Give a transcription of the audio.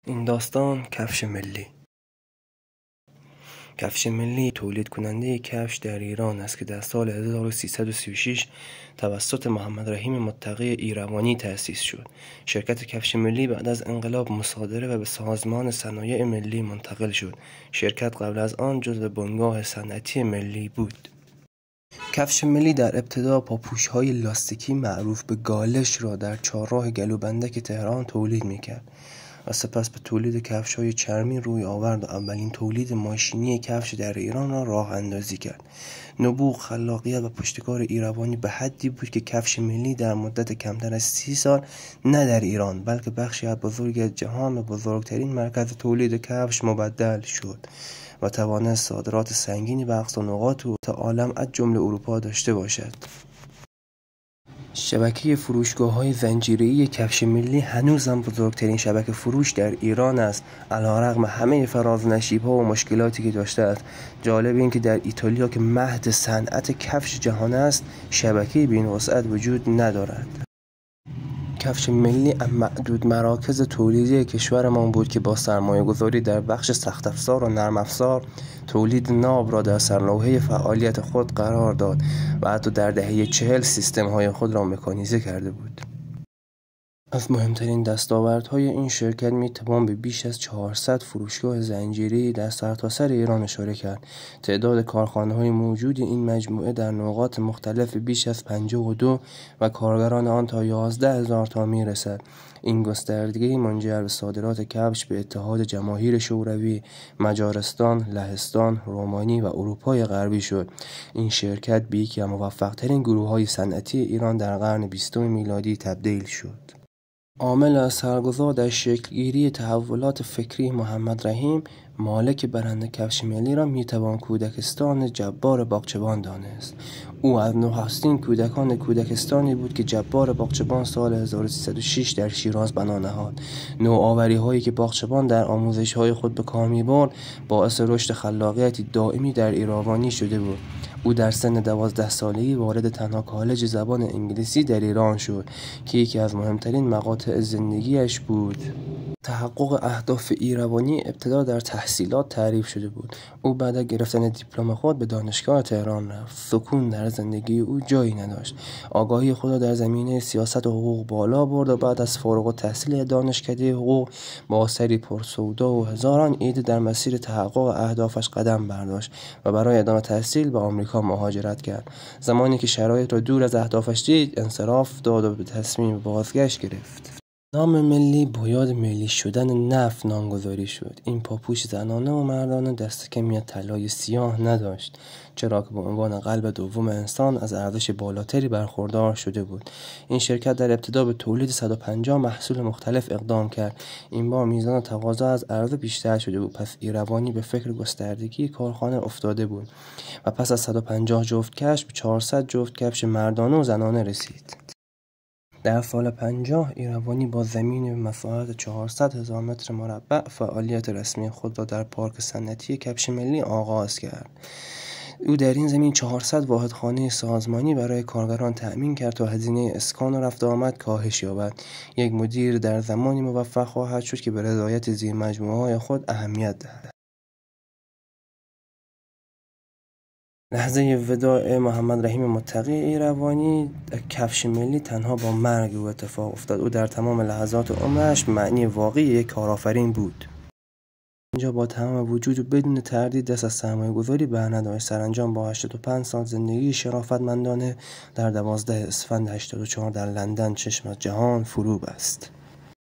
این داستان کفش ملی. کفش ملی تولید کننده کفش در ایران است که در سال 1336 توسط محمد رحیم متقی ایروانی تأسیس شد. شرکت کفش ملی بعد از انقلاب مصادره و به سازمان صنایع ملی منتقل شد. شرکت قبل از آن جزو بنگاه صنعتی ملی بود. کفش ملی در ابتدا پاپوش‌های لاستیکی معروف به گالش را در چهارراه گلوبندک تهران تولید می‌کرد و سپس به تولید کفش‌های چرمی روی آورد و اولین تولید ماشینی کفش در ایران را راه اندازی کرد. نبوغ، خلاقیت و پشتکار ایروانی به حدی بود که کفش ملی در مدت کمتر از 30 سال نه در ایران بلکه بخشی از بزرگ جهان و بزرگترین مرکز تولید کفش مبدل شد و توانست صادرات سنگینی به اقصانقاط عالم از جمله اروپا داشته باشد. شبکه فروشگاه‌های زنجیره‌ای کفش ملی هنوز هم بزرگترین شبکه فروش در ایران است، علیرغم همه فراز و نشیب‌ها و مشکلاتی که داشته است. جالب این که در ایتالیا که مهد صنعت کفش جهان است، شبکه‌ای به این وسعت وجود ندارد. کفش ملی از معدود مراکز تولیدی کشورمان بود که با سرمایه‌گذاری در بخش سخت افزار و نرم افزار تولید ناب را در سرلوحه فعالیت خود قرار داد و حتی در دهه 40 سیستم‌های خود را مکانیزه کرده بود. از مهمترین دستاوردهای این شرکت میتوان به بیش از 400 فروشگاه زنجیره‌ای در سرتاسر ایران اشاره کرد. تعداد کارخانه‌های موجود این مجموعه در نقاط مختلف بیش از 52 و کارگران آن تا 11,000 تا میرسد. این گستردگی منجر به صادرات کفش به اتحاد جماهیر شوروی، مجارستان، لهستان، رومانی و اروپای غربی شد. این شرکت به یکی از موفق‌ترین گروه‌های صنعتی ایران در قرن 20 میلادی تبدیل شد. عامل سرگذار در شکلگیری تحولات فکری محمد رحیم، مالک برند کفش ملی، را میتوان کودکستان جبار باغچبان دانست. او از نخستین کودکان کودکستانی بود که جبار باغچبان سال 1306 در شیراز بنا نهاد. نوآوری هایی که باغچبان در آموزش های خود به کار میبرد باعث رشد خلاقیتی دائمی در ایروانی شده بود. او در سن 12 سالگی وارد تنها کالج زبان انگلیسی در ایران شد که یکی از مهمترین مقاطع زندگیش بود. تحقق اهداف ایروانی ابتدا در تحصیلات تعریف شده بود. او بعد از گرفتن دیپلم خود به دانشگاه تهران رفت. سکون در زندگی او جایی نداشت. آگاهی خود را در زمینه سیاست و حقوق بالا برد و بعد از فارغ التحصیل دانشکده حقوق با سری پرسودا و هزاران ایده در مسیر تحقق اهدافش قدم برداشت و برای ادامه تحصیل به آمریکا مهاجرت کرد. زمانی که شرایط را دور از اهدافش دید، انصراف داد و به تصمیم بازگشت گرفت. نام ملی با یاد ملی شدن نفت نامگذاری شد. این پاپوش زنانه و مردانه دست کمی از طلای سیاه نداشت، چرا که به عنوان قلب دوم انسان از ارزش بالاتری برخوردار شده بود. این شرکت در ابتدا به تولید 150 محصول مختلف اقدام کرد. این بار میزان تقاضا از عرضه بیشتر شده بود، پس ایروانی به فکر گستردگی کارخانه افتاده بود و پس از 150 جفت کفش به 400 جفت کفش مردانه و زنانه رسید. در سال 50 ایروانی با زمین به مساحت 400,000 متر مربع فعالیت رسمی خود را در پارک صنعتی کفش ملی آغاز کرد. او در این زمین 400 واحد خانه سازمانی برای کارگران تأمین کرد تا هزینه اسکان و رفت آمد کاهش یابد. یک مدیر در زمانی موفق خواهد شد که به رضایت زیر مجموعه‌های خود اهمیت دهد. لحظه وداع محمد رحیم متقی ایروانی در کفش ملی تنها با مرگ او اتفاق افتاد. او در تمام لحظات عمرش معنی واقعی یک کارآفرین بود. اینجا با تمام وجود و بدون تردید دست از سرمایه‌گذاری برنداشت. سرانجام با 85 سال زندگی شرافتمندانه در 12 اسفند 84 در لندن چشم از جهان فرو بست.